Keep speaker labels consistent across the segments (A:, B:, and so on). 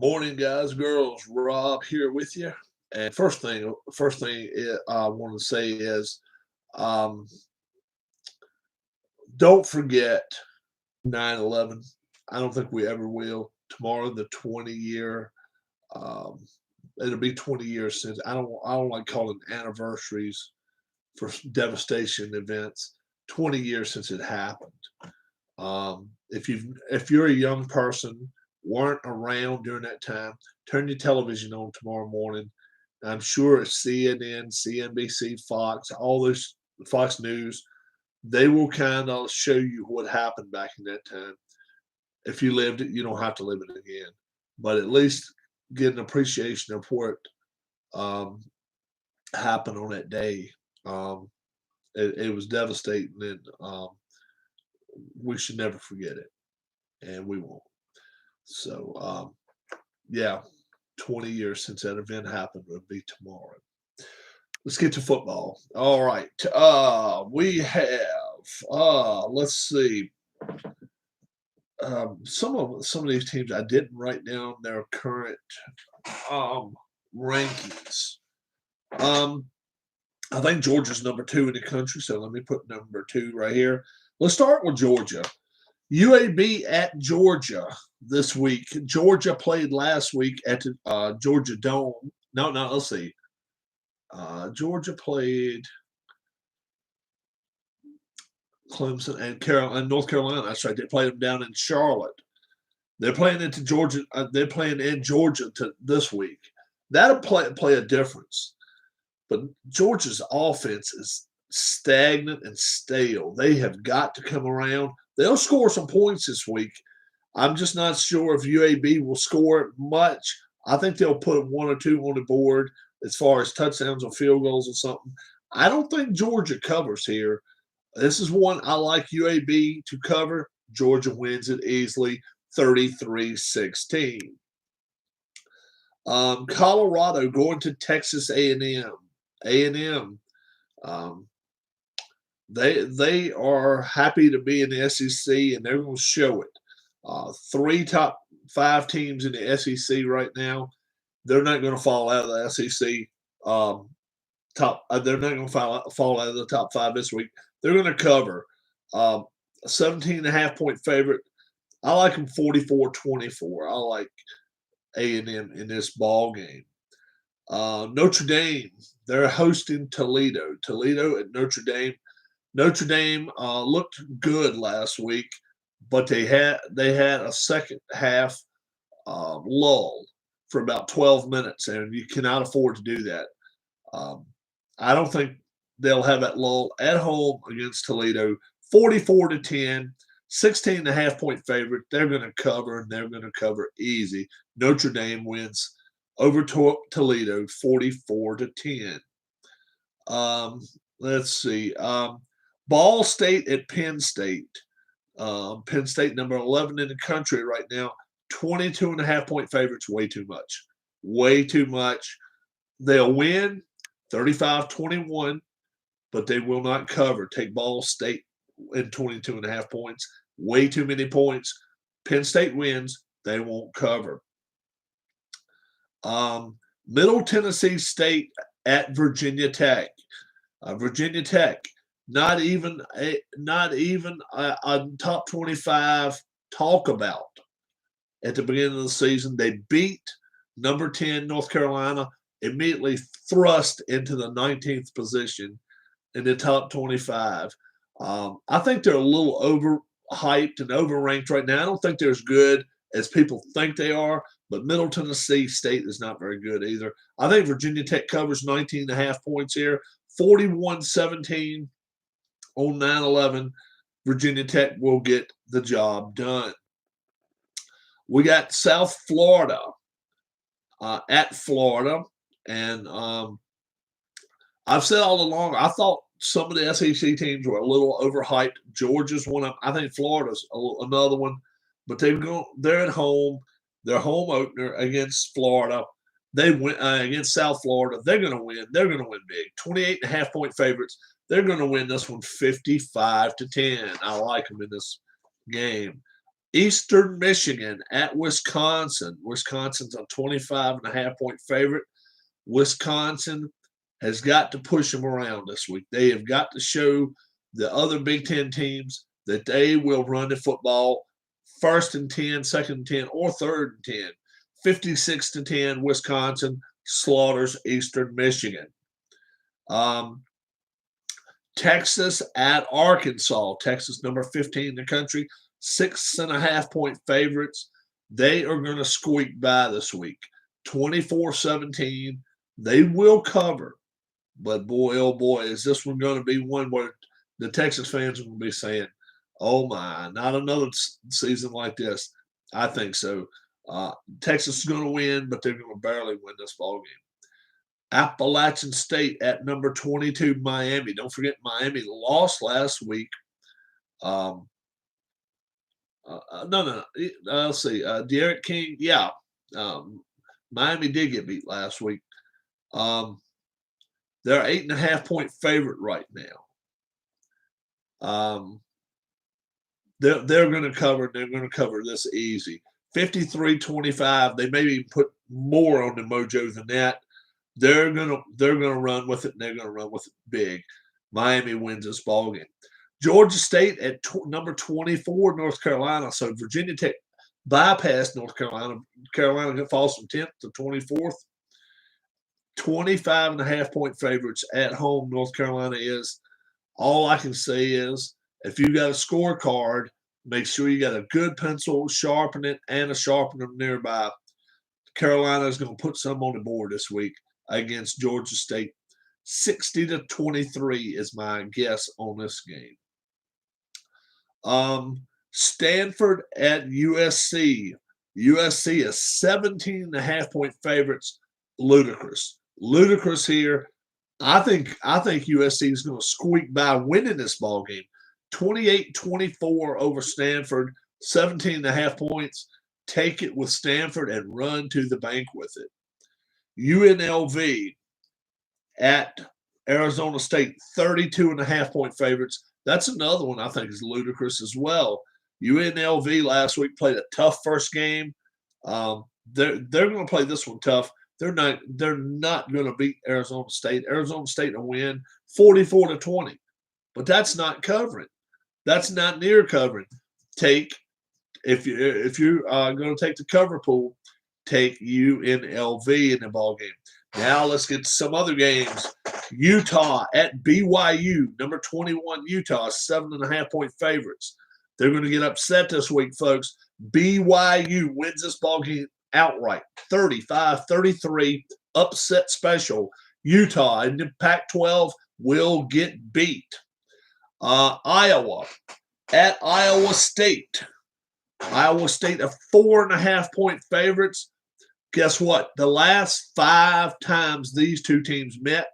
A: Morning, guys, girls. Rob here with you. And first thing I want to say is, um, don't forget 9/11. I don't think we ever will. Tomorrow, the 20-year, um, it'll be 20 years since. I don't like calling anniversaries for devastation events. 20 years since it happened. If you're a young person, weren't around during that time, turn your television on tomorrow morning. I'm sure it's CNN, CNBC, Fox, all those Fox News, they will kind of show you what happened back in that time. If you lived it, you don't have to live it again, but at least get an appreciation of what um, happened on that day. Um, it was devastating, and we should never forget it, and we won't. So, yeah, 20 years since that event happened would be tomorrow. Let's get to football. All right. We have, let's see, some of these teams I didn't write down their current rankings. Um, I think Georgia's number 2 in the country, so let me put number 2 right here. Let's start with Georgia. UAB at Georgia this week. Georgia played last week at the Georgia Dome. No, let's see. Georgia played Clemson and North Carolina. That's right. They played them down in Charlotte. They're playing into Georgia. They're playing in Georgia this week. That'll play a difference. But Georgia's offense is stagnant and stale. They have got to come around. They'll score some points this week. I'm just not sure if UAB will score much. I think they'll put 1 or 2 on the board as far as touchdowns or field goals or something. I don't think Georgia covers here. This is one I like UAB to cover. Georgia wins it easily, 33-16. Colorado going to Texas A&M. A&M, they are happy to be in the SEC, and they're going to show it. 3 top 5 teams in the SEC right now. They're not going to fall out of the SEC top. They're not going to fall out of the top 5 this week. They're going to cover. 17.5-point favorite. I like them 44-24. I like A&M in this ball game. Notre Dame, they're hosting Toledo. Toledo at Notre Dame. Notre Dame looked good last week, but they had a second half lull for about 12 minutes, and you cannot afford to do that. I don't think they'll have that lull at home against Toledo. 44-10, 16.5-point favorite. They're going to cover, and they're going to cover easy. Notre Dame wins over Toledo, 44-10. Let's see. Ball State at Penn State. Penn State, number 11 in the country right now. 22.5-point favorites, way too much. Way too much. They'll win 35-21, but they will not cover. Take Ball State in 22.5 points. Way too many points. Penn State wins. They won't cover. Middle Tennessee State at Virginia Tech. Virginia Tech, not even a top 25 talk about at the beginning of the season. They beat number 10 North Carolina, immediately thrust into the 19th position in the top 25. I think they're a little overhyped and overranked right now. I don't think they're as good as people think they are, but Middle Tennessee State is not very good either. I think Virginia Tech covers 19.5 points here, 41-17 on 9/11. Virginia Tech will get the job done. We got South Florida at Florida, and I've said all along, I thought some of the SEC teams were a little overhyped. Georgia's one of them. I think Florida's another one. But they're at home. Their home opener against Florida. They win against South Florida. They're going to win. They're going to win big. 28.5-point favorites. They're going to win this one 55-10. I like them in this game. Eastern Michigan at Wisconsin. Wisconsin's a 25.5-point favorite. Wisconsin has got to push them around this week. They have got to show the other Big Ten teams that they will run the football first and 10, second and 10, or third and 10. 56-10, Wisconsin slaughters Eastern Michigan. Texas at Arkansas. Texas, number 15 in the country, 6.5-point favorites. They are going to squeak by this week. 24-17. They will cover. But boy, oh boy, is this one going to be one where the Texas fans are going to be saying, oh my, not another season like this. I think so. Texas is going to win, but they're going to barely win this ball game. Appalachian State at number 22, Miami. Don't forget, Miami lost last week. No. Let's see. Derek King, yeah. Miami did get beat last week. They're 8.5-point favorite right now. They're going to cover. They're going to cover this easy. 53-25. They maybe even put more on the mojo than that. They're gonna run with it, and they're gonna run with it big. Miami wins this ball game. Georgia State at number 24, North Carolina. So Virginia Tech bypassed North Carolina. Carolina falls from 10th to 24th. 25.5-point favorites at home. North Carolina is. All I can say is, if you got a scorecard, make sure you got a good pencil, sharpen it, and a sharpener nearby. Carolina is going to put some on the board this week against Georgia State. 60-23 is my guess on this game. Stanford at USC. USC is 17.5-point favorites. Ludicrous here. I think USC is going to squeak by winning this ball game. 28-24 over Stanford. 17.5 points. Take it with Stanford and run to the bank with it. UNLV at Arizona State, 32.5-point favorites. That's another one I think is ludicrous as well. UNLV last week played a tough first game. They're going to play this one tough. They're not going to beat Arizona State. Arizona State will win 44-20, but that's not covering. That's not near covering. If you're going to take the cover pool, take UNLV in the ball game. Now let's get to some other games. Utah at BYU, number 21 Utah, 7.5-point favorites. They're going to get upset this week, folks. BYU wins this ball game outright, 35-33, upset special. Utah in the Pac-12 will get beat. Iowa at Iowa State. Iowa State are 4.5-point favorites. Guess what? The last 5 times these two teams met,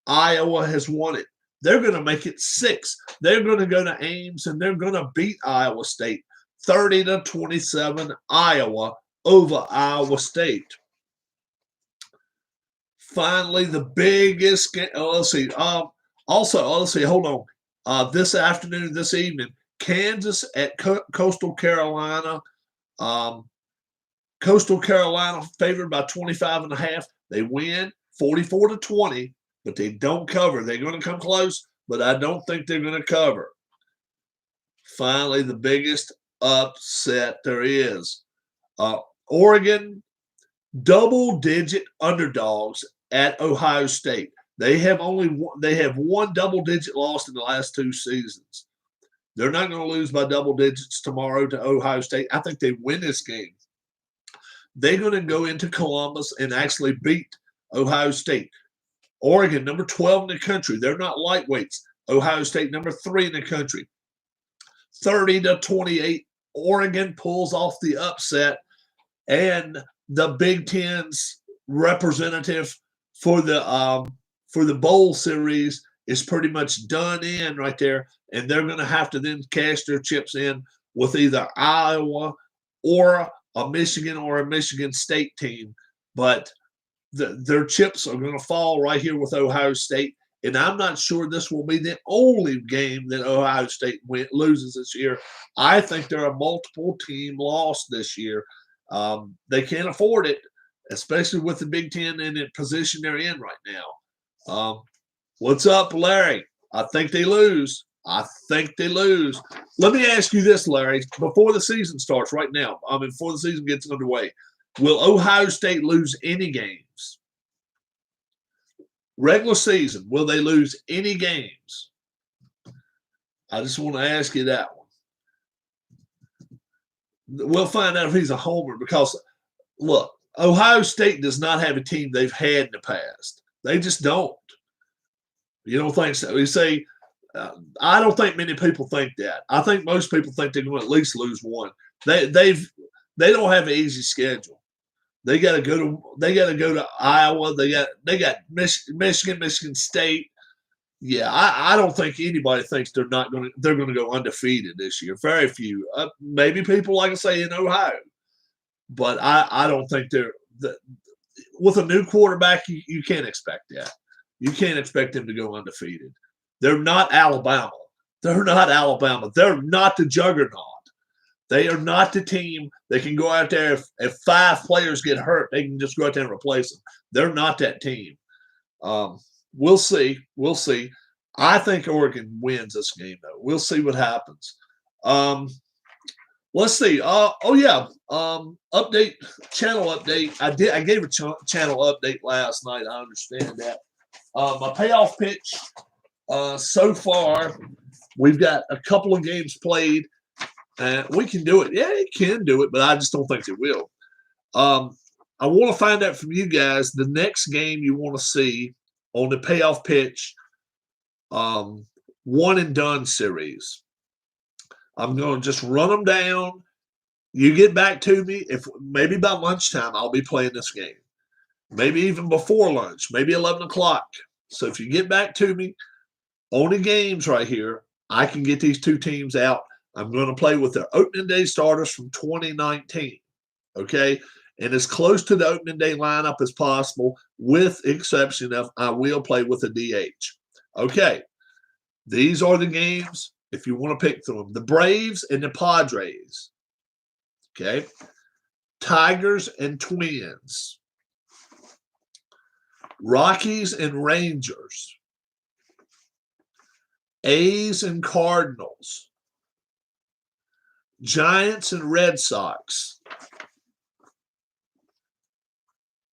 A: Iowa has won it. They're going to make it 6. They're going to go to Ames, and they're going to beat Iowa State 30-27. Iowa over Iowa State. Finally, the biggest game. Let's see. Hold on. This afternoon, this evening, Kansas at Coastal Carolina. Coastal Carolina favored by 25.5. They win 44-20, but they don't cover. They're going to come close, but I don't think they're going to cover. Finally, the biggest upset there is. Oregon, double-digit underdogs at Ohio State. They have one double-digit loss in the last 2 seasons. They're not going to lose by double digits tomorrow to Ohio State. I think they win this game. They're going to go into Columbus and actually beat Ohio State. Oregon, number 12 in the country. They're not lightweights. Ohio State, number 3 in the country. 30-28. Oregon pulls off the upset, and the Big Ten's representative for the bowl series is pretty much done in right there, and they're going to have to then cash their chips in with either Iowa or a Michigan or a Michigan State team. But their chips are going to fall right here with Ohio State, and I'm not sure this will be the only game that Ohio State loses this year. I think there are multiple team loss this year. They can't afford it, especially with the Big Ten in the position they're in right now. What's up, Larry? I think they lose. I think they lose. Let me ask you this, Larry. Before the season starts right now, before the season gets underway, will Ohio State lose any games? Regular season, will they lose any games? I just want to ask you that one. We'll find out if he's a homer because, look, Ohio State does not have a team they've had in the past. They just don't. You don't think so? You say, I don't think many people think that. I think most people think they're going to at least lose one. They don't have an easy schedule. They got to go to Iowa. They got Michigan, Michigan State. Yeah, I don't think anybody thinks they're going to go undefeated this year. Very few. Maybe people, like I say, in Ohio, but I don't think they're with a new quarterback. You can't expect that. You can't expect them to go undefeated. They're not Alabama. They're not Alabama. They're not the juggernaut. They are not the team that can go out there. If 5 players get hurt, they can just go out there and replace them. They're not that team. We'll see. We'll see. I think Oregon wins this game, though. We'll see what happens. Let's see. Update, channel update. I gave a channel update last night. I understand that. My payoff pitch, so far, we've got a couple of games played. We can do it. Yeah, it can do it, but I just don't think it will. I want to find out from you guys the next game you want to see on the payoff pitch, one and done series. I'm going to just run them down. You get back to me. If maybe by lunchtime, I'll be playing this game. Maybe even before lunch, maybe 11 o'clock. So if you get back to me on the games right here, I can get these 2 teams out. I'm going to play with their opening day starters from 2019, okay? And as close to the opening day lineup as possible, with exception of I will play with a DH. Okay, these are the games if you want to pick them. The Braves and the Padres, okay? Tigers and Twins. Rockies and Rangers. A's and Cardinals. Giants and Red Sox.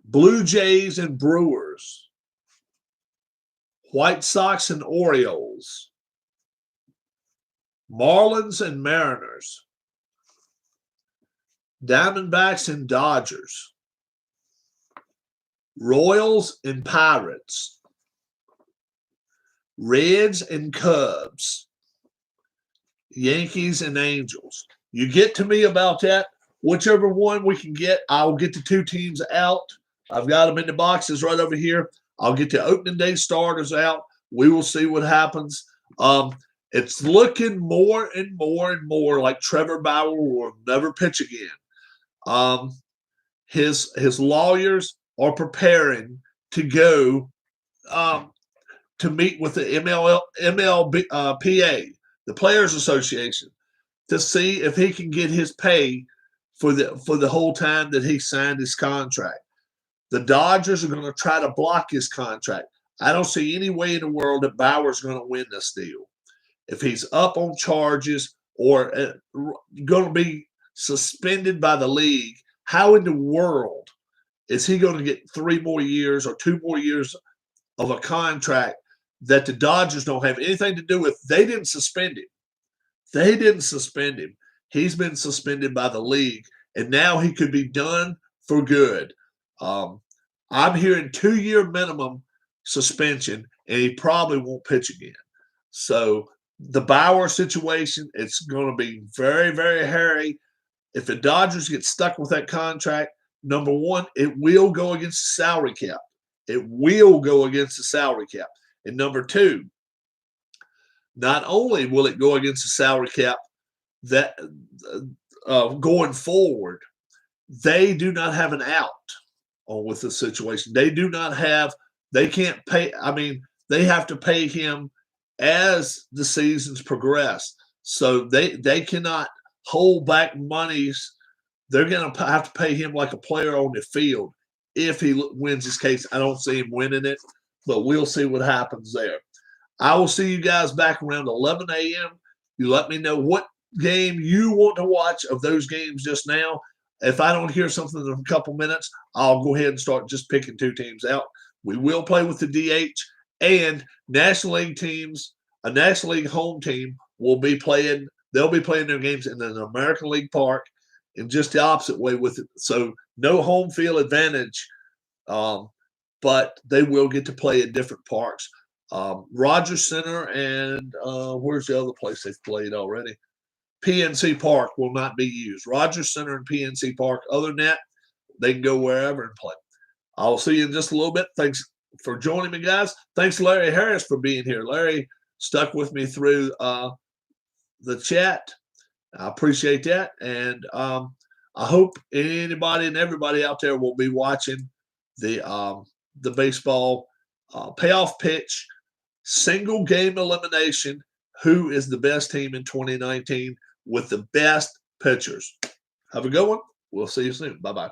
A: Blue Jays and Brewers. White Sox and Orioles. Marlins and Mariners. Diamondbacks and Dodgers. Royals and Pirates. Reds and Cubs. Yankees and Angels. You get to me about that. Whichever one we can get, I'll get the 2 teams out. I've got them in the boxes right over here. I'll get the opening day starters out. We will see what happens. It's looking more and more and more like Trevor Bauer will never pitch again. His lawyers are preparing to go to meet with the MLPA, the Players Association, to see if he can get his pay for the whole time that he signed his contract. The Dodgers are going to try to block his contract. I don't see any way in the world that Bauer's going to win this deal. If he's up on charges or going to be suspended by the league, how in the world is he going to get 3 more years or 2 more years of a contract that the Dodgers don't have anything to do with? They didn't suspend him. They didn't suspend him. He's been suspended by the league, and now he could be done for good. I'm hearing 2-year minimum suspension, and he probably won't pitch again. So the Bauer situation, it's going to be very, very hairy. If the Dodgers get stuck with that contract, number one, it will go against the salary cap. It will go against the salary cap. And number two, not only will it go against the salary cap, that going forward, they do not have an out with the situation. They can't pay. I mean, they have to pay him as the seasons progress. So they cannot hold back monies. They're going to have to pay him like a player on the field if he wins his case. I don't see him winning it, but we'll see what happens there. I will see you guys back around 11 a.m. You let me know what game you want to watch of those games just now. If I don't hear something in a couple minutes, I'll go ahead and start just picking two teams out. We will play with the DH, and National League teams, a National League home team will be playing. They'll be playing their games in an American League park in just the opposite way with it. So no home field advantage, but they will get to play in different parks. Rogers Center and where's the other place they've played already? PNC Park will not be used. Rogers Center and PNC Park. Other than that, they can go wherever and play. I'll see you in just a little bit. Thanks for joining me, guys. Thanks, Larry Harris, for being here. Larry stuck with me through the chat. I appreciate that. And I hope anybody and everybody out there will be watching the baseball payoff pitch, single game elimination. Who is the best team in 2019 with the best pitchers? Have a good one. We'll see you soon. Bye-bye.